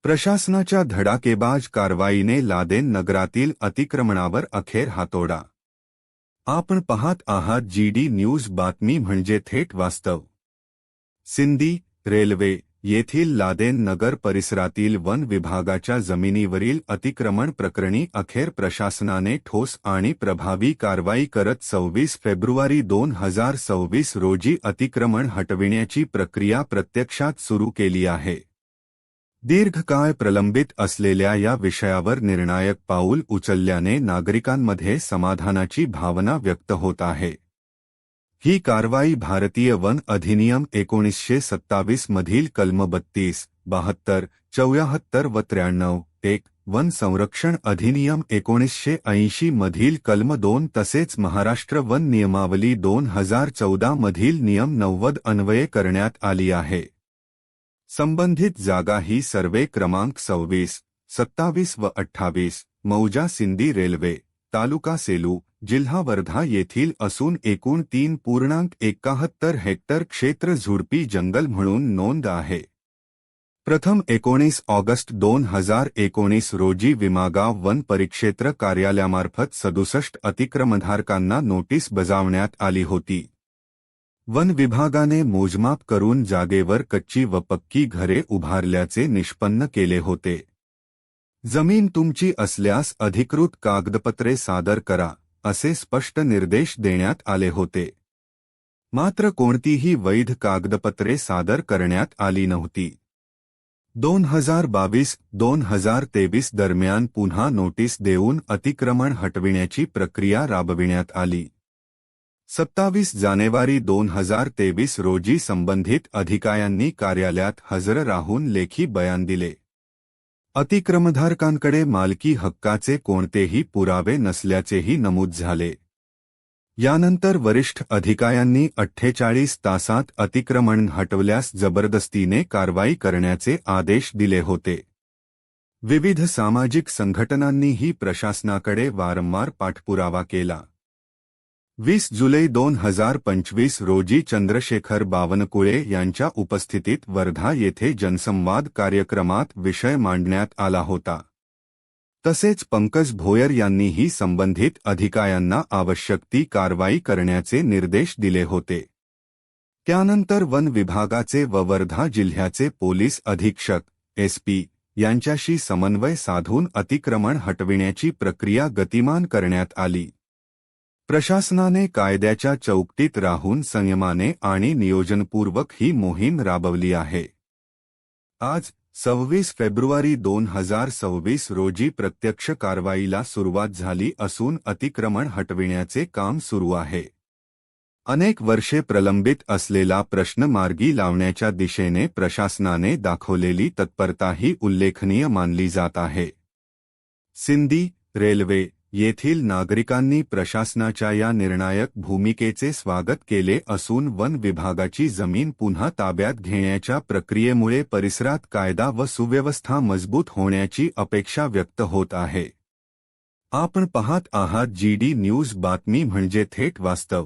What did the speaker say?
प्रशासनाच्या धडाकेबाज कारवाईने लादेन नगरातील अतिक्रमणावर अखेर हातोडा। आपण पाहत आहात GD न्यूज बातमी म्हणजे थेट वास्तव। सिंदी रेल्वे येथील लादेन नगर परिसरातील वन विभागाच्या जमिनीवरील अतिक्रमण प्रकरणी अखेर प्रशासनाने ठोस आणि प्रभावी कारवाई करत 26 फेब्रुवारी 2026 रोजी अतिक्रमण हटविण्याची प्रक्रिया प्रत्यक्षात सुरू केली आहे। दीर्घकाळ प्रलंबित असलेल्या या विषयावर निर्णायक पाऊल उचलल्याने नागरिकांमध्ये समाधानाची भावना व्यक्त होत आहे। ही कारवाई भारतीय वन अधिनियम 1927 मधील कलम 32, 72, 74 व 93, वन संरक्षण अधिनियम 1980 मधील कलम 2 तसेच महाराष्ट्र वन नियमावली 2014 मधील नियम 90 अन्वये करण्यात आली आहे। संबंधित जागा ही सर्वे क्रमांक 26, 27 व 28, मौजा सिंदी रेल्वे, तालुका सेलू, जिल्हा वर्धा येथील असून एकूण 3.71 हेक्टर क्षेत्र झुडपी जंगल म्हणून नोंद आहे। प्रथम 19 ऑगस्ट 2019 रोजी विमागाव वन परिक्षेत्र कार्यालयामार्फत 67 अतिक्रमणधारकांना नोटीस बजावण्यात आली होती। वन विभागाने मोजमाप करून जागेवर कच्ची व पक्की घरे उभारल्याचे निष्पन्न केले होते। जमीन तुमची असल्यास अधिकृत कागदपत्रे सादर करा, असे स्पष्ट निर्देश देण्यात आले होते। मात्र कोणतीही वैध कागदपत्रे सादर करण्यात आली नव्हती। 2022-2023 दरम्यान पुन्हा नोटीस देऊन अतिक्रमण हटविण्याची प्रक्रिया राबविण्यात आली। 27 जानेवारी 2023 रोजी संबंधित अधिकाऱ्यांनी कार्यालयात हजर राहून लेखी बयान दिले। अतिक्रमणधारकांकडे मालकी हक्काचे कोणतेही पुरावे नसल्याचेही नमूद झाले। यानंतर वरिष्ठ अधिकाऱ्यांनी 48 तासात अतिक्रमण हटवल्यास जबरदस्तीने कारवाई करण्याचे आदेश दिले होते। विविध सामाजिक संघटनांनीही प्रशासनाकडे वारंवार पाठपुरावा केला। 20 जुलै 2025 रोजी चंद्रशेखर बावनकुळे यांच्या उपस्थितीत वर्धा येथे जनसंवाद कार्यक्रमात विषय मांडण्यात आला होता। तसेच पंकज भोयर यांनीही संबंधित अधिकाऱ्यांना आवश्यक ती कारवाई करण्याचे निर्देश दिले होते। त्यानंतर वन विभागाचे व वर्धा जिल्ह्याचे पोलीस अधीक्षक SP यांच्याशी समन्वय साधून अतिक्रमण हटविण्याची प्रक्रिया गतिमान करण्यात आली। प्रशासनाने कायद्याच्या चौकटीत राहून संयमाने आणि नियोजनपूर्वक ही मोहीम राबवली आहे। आज 26 फेब्रुवारी 2026 रोजी प्रत्यक्ष कारवाईला सुरुवात झाली असून अतिक्रमण हटविण्याचे काम सुरू आहे। अनेक वर्षे प्रलंबित असलेला प्रश्न मार्गी लावण्याच्या दिशेने प्रशासनाने दाखवलेली तत्परता ही उल्लेखनीय मानली जात आहे। सिंदी रेल्वे येथील नागरिकांनी प्रशासनाच्या या निर्णायक भूमिकेचे स्वागत केले असून वन विभागाची जमीन पुन्हा ताब्यात घेण्याच्या प्रक्रियेमुळे परिसरात कायदा व सुव्यवस्था मजबूत होण्याची अपेक्षा व्यक्त होत आहे। आपण पाहत आहात GD न्यूज बातमी म्हणजे थेट वास्तव।